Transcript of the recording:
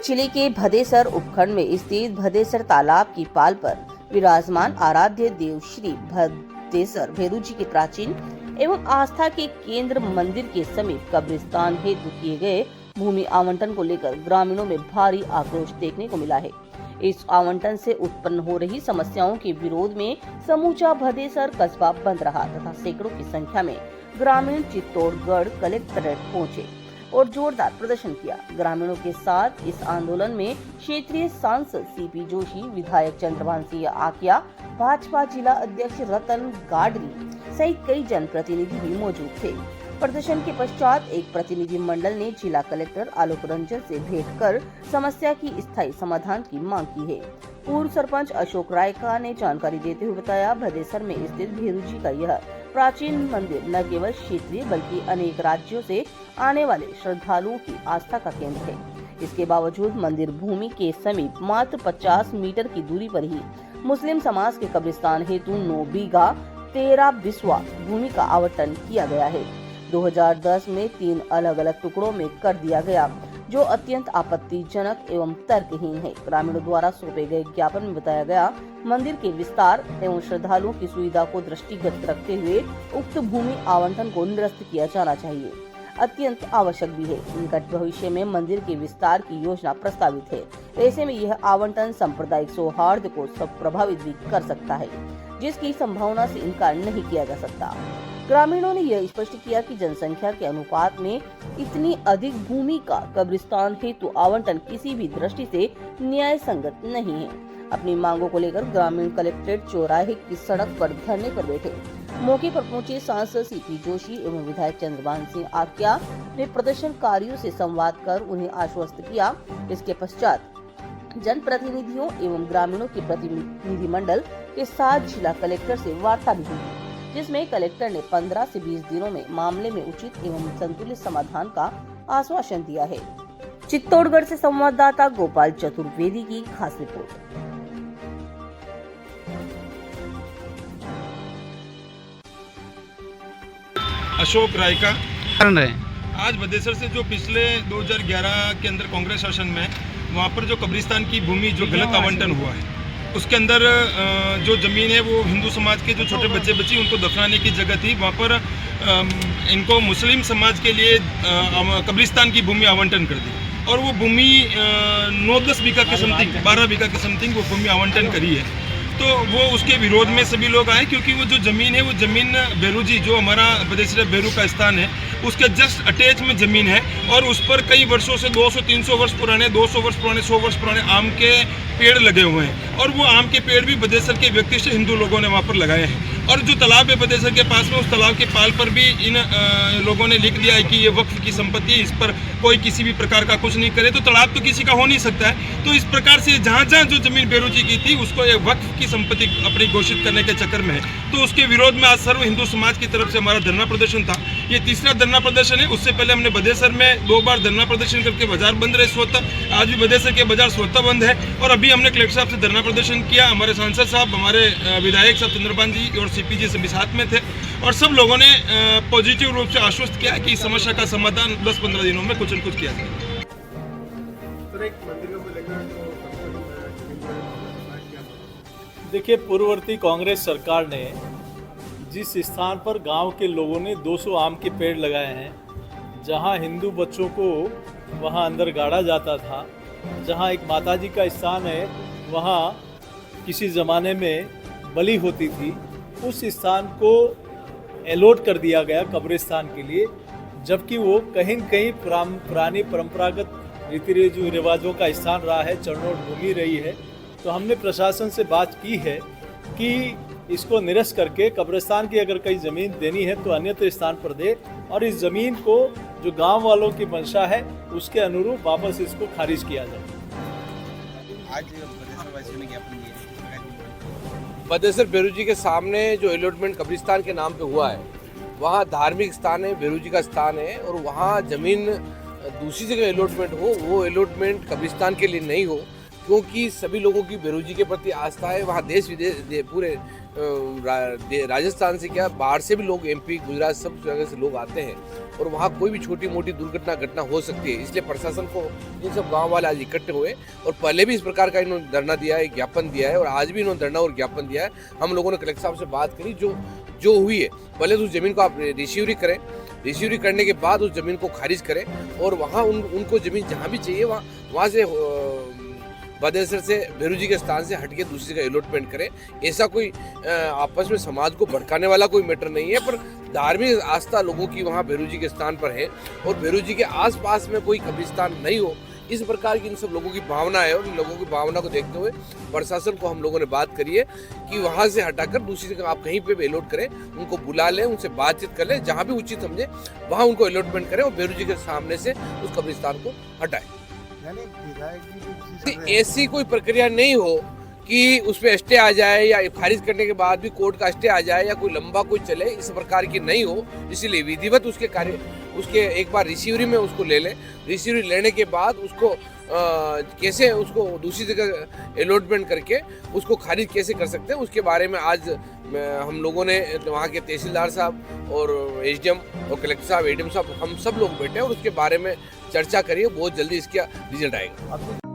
जिले के भदेसर उपखंड में स्थित भदेसर तालाब की पाल पर विराजमान आराध्य देव श्री भदेसर भैरू जी के प्राचीन एवं आस्था के केंद्र मंदिर के समीप कब्रिस्तान हेतु किए गए भूमि आवंटन को लेकर ग्रामीणों में भारी आक्रोश देखने को मिला है। इस आवंटन से उत्पन्न हो रही समस्याओं के विरोध में समूचा भदेसर कस्बा बंद रहा तथा सैकड़ों की संख्या में ग्रामीण चित्तौड़गढ़ कलेक्ट्रेट पहुंचे और जोरदार प्रदर्शन किया। ग्रामीणों के साथ इस आंदोलन में क्षेत्रीय सांसद सीपी जोशी, विधायक चंद्रभान सिंह आकिया, भाजपा जिला अध्यक्ष रतन गाडरी सहित कई जनप्रतिनिधि भी मौजूद थे। प्रदर्शन के पश्चात एक प्रतिनिधि मंडल ने जिला कलेक्टर आलोक रंजन से भेंट कर समस्या की स्थायी समाधान की मांग की है। पूर्व सरपंच अशोक रायका ने जानकारी देते हुए बताया, भदेसर में स्थित भैरू जी का यह प्राचीन मंदिर न केवल क्षेत्रीय बल्कि अनेक राज्यों से आने वाले श्रद्धालुओं की आस्था का केंद्र है। इसके बावजूद मंदिर भूमि के समीप मात्र 50 मीटर की दूरी पर ही मुस्लिम समाज के कब्रिस्तान हेतु 9 बीघा 13 बिस्वा भूमि का आवंटन किया गया है। 2010 में 3 अलग अलग टुकड़ों में कर दिया गया, जो अत्यंत आपत्तिजनक एवं तर्कहीन है। ग्रामीणों द्वारा सौंपे गए ज्ञापन में बताया गया, मंदिर के विस्तार एवं श्रद्धालुओं की सुविधा को दृष्टिगत रखते हुए उक्त भूमि आवंटन को निरस्त किया जाना चाहिए, अत्यंत आवश्यक भी है। निकट भविष्य में मंदिर के विस्तार की योजना प्रस्तावित है। ऐसे में यह आवंटन सांप्रदायिक सौहार्द को सब प्रभावित भी कर सकता है, जिसकी संभावना से इनकार नहीं किया जा सकता। ग्रामीणों ने यह स्पष्ट किया कि जनसंख्या के अनुपात में इतनी अधिक भूमि का कब्रिस्तान हेतु आवंटन किसी भी दृष्टि से न्याय संगत नहीं है। अपनी मांगों को लेकर ग्रामीण कलेक्ट्रेट चौराहे की सड़क पर धरने पर बैठे। मौके पर पहुंचे सांसद सीपी जोशी एवं विधायक चंद्रभान सिंह आकिया ने प्रदर्शनकारियों से संवाद कर उन्हें आश्वस्त किया। इसके पश्चात जनप्रतिनिधियों एवं ग्रामीणों के प्रतिनिधि मंडल के साथ जिला कलेक्टर से वार्ता भी हुई, जिसमें कलेक्टर ने 15 से 20 दिनों में मामले में उचित एवं संतुलित समाधान का आश्वासन दिया है। चित्तौड़गढ़ से संवाददाता गोपाल चतुर्वेदी की खास रिपोर्ट। अशोक रायका। आज भदेसर से जो पिछले 2011 के अंदर कांग्रेस शासन में वहाँ पर जो कब्रिस्तान की भूमि जो गलत आवंटन हुआ है, उसके अंदर जो ज़मीन है वो हिंदू समाज के जो छोटे बच्चे बच्ची उनको दफनाने की जगह थी, वहाँ पर इनको मुस्लिम समाज के लिए कब्रिस्तान की भूमि आवंटन कर दी और वो भूमि 9-10 बीघा के समथिंग 12 बीघा के समथिंग वो भूमि आवंटन करी है। तो वो उसके विरोध में सभी लोग आए, क्योंकि वो जो ज़मीन है वो ज़मीन भैरू जी जो हमारा भदेसर भैरू का स्थान है उसके जस्ट अटैच में ज़मीन है और उस पर कई वर्षों से 200-300 वर्ष पुराने 200 वर्ष पुराने 100 वर्ष पुराने आम के पेड़ लगे हुए हैं और वो आम के पेड़ भी भदेसर के व्यक्ति से हिंदू लोगों ने वहाँ पर लगाए हैं। और जो तालाब है भदेसर के पास में, उस तालाब के पाल पर भी इन लोगों ने लिख दिया है कि ये वक्फ की संपत्ति है, इस पर कोई किसी भी प्रकार का कुछ नहीं करे, तो तालाब तो किसी का हो नहीं सकता है। तो इस प्रकार से जहाँ जहाँ जो जमीन भैरू जी की थी उसको ये वक्फ की संपत्ति अपनी घोषित करने के चक्कर में है। तो उसके विरोध में आज सर्व हिंदू समाज की तरफ से हमारा धरना प्रदर्शन था। ये तीसरा धरना प्रदर्शन है। उससे पहले हमने भदेसर में 2 बार धरना प्रदर्शन करके बाजार बंद रहे स्वतः, आज भी भदेसर के बाजार स्वतः बंद है और अभी हमने कलेक्टर साहब से धरना प्रदर्शन किया। हमारे सांसद साहब, हमारे विधायक साहब चंद्रभान जी और सीपी जी सभी साथ में थे और सब लोगों ने पॉजिटिव रूप से आश्वस्त किया कि इस समस्या का समाधान 10-15 दिनों में कुछ न कुछ किया जाएगा। देखिए, पूर्ववर्ती कांग्रेस सरकार ने जिस स्थान पर गांव के लोगों ने 200 आम के पेड़ लगाए हैं, जहां हिंदू बच्चों को वहां अंदर गाड़ा जाता था, जहां एक माताजी का स्थान है, वहां किसी ज़माने में बलि होती थी, उस स्थान को अलॉट कर दिया गया कब्रिस्तान के लिए, जबकि वो कहीं न कहीं पुरानी परंपरागत रीति रिवाजों का स्थान रहा है, चरणोट भूमि रही है। तो हमने प्रशासन से बात की है कि इसको निरस्त करके कब्रिस्तान की अगर कहीं ज़मीन देनी है तो अन्यत्र स्थान पर दे और इस ज़मीन को जो गांव वालों की मंशा है उसके अनुरूप वापस इसको खारिज किया जाए। आज भदेसर भैरू जी के सामने जो अलॉटमेंट कब्रिस्तान के नाम पे हुआ है, वहाँ धार्मिक स्थान है, भैरू जी का स्थान है और वहाँ ज़मीन दूसरी जगह अलॉटमेंट हो, वो अलॉटमेंट कब्रिस्तान के लिए नहीं हो, क्योंकि सभी लोगों की भैरू जी के प्रति आस्था है। वहाँ देश विदेश पूरे राजस्थान से क्या बाहर से भी लोग एमपी गुजरात सब जगह से लोग आते हैं और वहाँ कोई भी छोटी मोटी घटना हो सकती है। इसलिए प्रशासन को इन सब गांव वाले आज इकट्ठे हुए और पहले भी इस प्रकार का इन्होंने धरना दिया है, ज्ञापन दिया है और आज भी इन्होंने धरना और ज्ञापन दिया है। हम लोगों ने कलेक्टर साहब से बात करी, जो हुई है पहले तो उस जमीन को आप रिसीवरी करें, रिसीवरी करने के बाद उस जमीन को खारिज करें और वहाँ उनको जमीन जहाँ भी चाहिए वहाँ से बदेसर से भेरूजी के स्थान से हटके दूसरी जगह अलॉटमेंट करें। ऐसा कोई आपस में समाज को भड़काने वाला कोई मैटर नहीं है, पर धार्मिक आस्था लोगों की वहाँ भेरूजी के स्थान पर है और भेरूजी के आसपास में कोई कब्रिस्तान नहीं हो, इस प्रकार की इन सब लोगों की भावना है। और इन लोगों की भावना को देखते हुए प्रशासन को हम लोगों ने बात करी है कि वहाँ से हटाकर दूसरी जगह आप कहीं पे भी अलॉट करें, उनको बुला लें, उनसे बातचीत कर लें, जहाँ भी उचित समझे वहाँ उनको अलॉटमेंट करें और भेरूजी के सामने से उस कब्रिस्तान को हटाएं। ऐसी कोई प्रक्रिया नहीं हो कि उस पर स्टे आ जाए या खारिज करने के बाद भी कोर्ट का स्टे आ जाए या कोई लंबा कोई चले, इस प्रकार की नहीं हो। इसीलिए विधिवत उसके एक बार रिसीवरी में उसको ले लें। रिसीवरी लेने के बाद उसको कैसे उसको दूसरी जगह अलॉटमेंट करके उसको खारिज कैसे कर सकते हैं, उसके बारे में आज हम लोगों ने वहाँ के तहसीलदार साहब और एसडीएम और कलेक्टर साहब, एडीएम साहब, हम सब लोग बैठे और उसके बारे में चर्चा करिए। बहुत जल्दी इसका रिजल्ट आएगा।